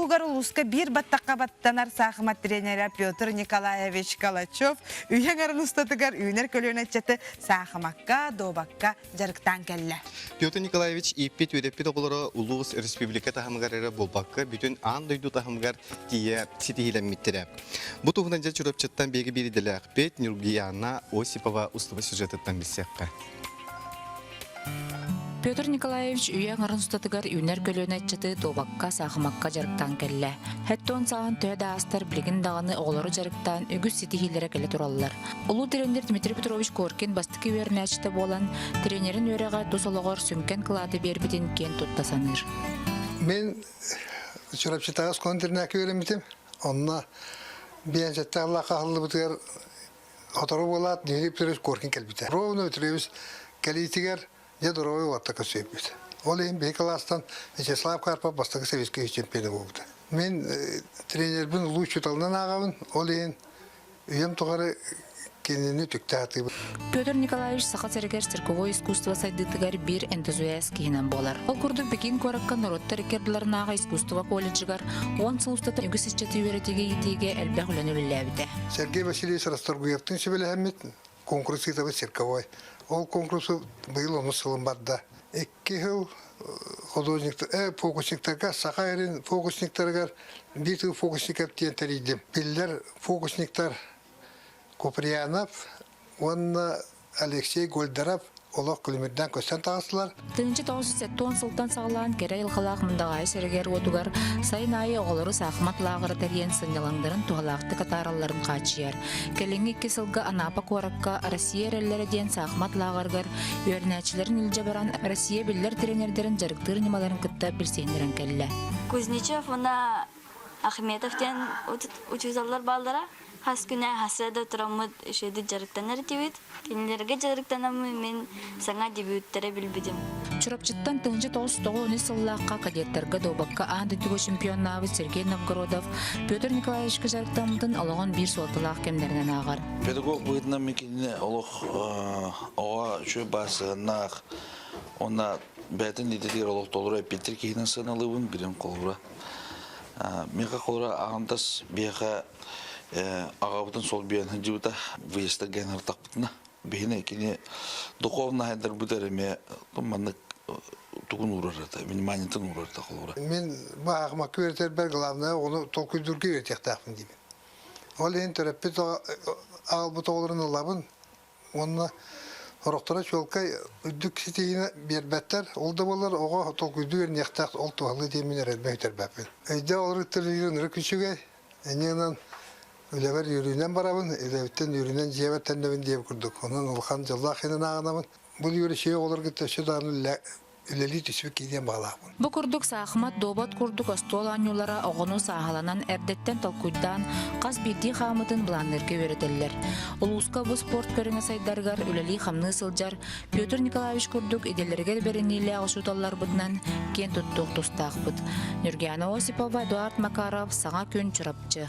тугар улуска бир баттакка баттанар сахмат тренера Петр Николаевич Калачев үйен арын устатыгар үйнер көлөнө чаты сахмакка добакка жарыктан келле. Петр Николаевич иппет өйдеппет оголоро улус республика тахамгарары болбакка бүтүн ан дойду тахамгар тие ситихилеммиттире. Бу тугунан жа чурапчаттан беги бириделе акпет Нургияна Осипова устава сюжеттен бисекка. Петр Николаевич үйен арын устатыгар үйнер көлөнө чаты добакка сахмакка жарыктан келле. Хэттон саан төйда астар билигин даганы оголору жарыктан үгүс ситихилере келе тураллар. Улуу тренер Дмитрий Петрович Коркин бастыки вернячта болан тренерин өрөгө тусологор сүмкен кылаты бербитин кен туттасаныр. Мен чурапчытагас контрнак беремитим. Онна биенчетте Аллахка халлы бутер отору болат Дмитрий Петрович Коркин келбите. Ровно Петрович келитигер я дорогой вот так осыпит. Олин Бекаластан Вячеслав Карпов бастыгы советский чемпионы болду. Мен тренер бун лучший талдан агабын. Олин үйем тугары кенени түктаты. Петр Николаевич сака сергер цирковое искусство сайдытыгар бир энтузиаст кийинен болар. Ол курдук Пекин коракка народтар рекордларынага искусство колледжигар 10 сылыстата үгүс иччети үйрөтеге итиге элбек үлөнүлләбите. Сергей Васильевич Расторгуевтың себелехмит конкурсы табы цирковой. Ол конкурсы был он сылымбадда. 2 жыл художниктар, фокусниктарга, сахайрин фокусниктарга, битый фокусников тентеридим. Пиллер фокусниктар Куприянов, он Алексей Гольдаров, Олох Кулимирдан көстен тағысылар. Тынчы 907 сылтан сағылан кере илхалақ мұндағай сәргер отугар сайын айы оғылыры сақымат лағыры тәрген сынялаңдарын туғалақты катараларын қачияр. Келіңгі кесілгі анапа коракка Россия әрелері ден сақымат лағыргар өрнәчілерін үлже баран Россия білдер тренердерін жарықтыр немаларын күтті білсейіндерін келі. Кузнечев, она Ахметовтен учузалар балдара. Хас күнә хасада турамыд шеди жарыктанар дибит. Кинлерге жарыктанамы мен саңа дебюттері билбидим. Чурапчыттан тынчы 9 сыллаққа кадеттерге добакка андытыгы чемпионнабы Сергей Новгородов Петр Николаевичке жарыктамытын олығын бір солтылақ кемдерінен ағар. Педагог бұйдына мекеніне олық оға шөй басығынақ, ona бәтін дедетер олық толыра Петр кейінен сыналыбын бірін қолыра. Меқа қолыра ағандас беқа ағабытын сол бейін жүуіта выезді генер тақпытына. Бейіне кене духовна хайдар бұдәріме тұманық тұғын ұрарыда, вниманиятын ұрарыда қолыра. Мен бағыма көретер бір главное, оны толкүйдірге өретек тақпын деймін. Ол ең төрәппет ағалбыт оғылырын ұлабын, оны ұрықтыра чолқай үддік сетейіне бербәттер, ол да болар, оға толкүйді өрнек тақ ол туғалы деймін әрәдмә өтер бәпін. Өйде олары түрілерін үрі күшіге, әнеңнен Өләбәр үйрінен барабын, өләбіттен үйрінен жебәт тәндебін дейіп күрдік. Онын ұлған жылда қинын ағынамын. Бұл үйрі шеге олар кетті, шыдағын үлелі түсіп кейден бағылағын. Бұ күрдік сақымат добат күрдік астол анюлара оғыну сағаланан әрдеттен талкуйдан қаз бірді қамытын бұланырге өретелер. Улуска бұл спорт көріңі сайдарғар үлелі қамны сылжар Петр Николаевич күрдік еделерге берінейлі ағышуталар бұдынан кен тұттық тұстақ бұд. Нургияна Осипова, Эдуард Макаров, Саңа күн чұрапчы.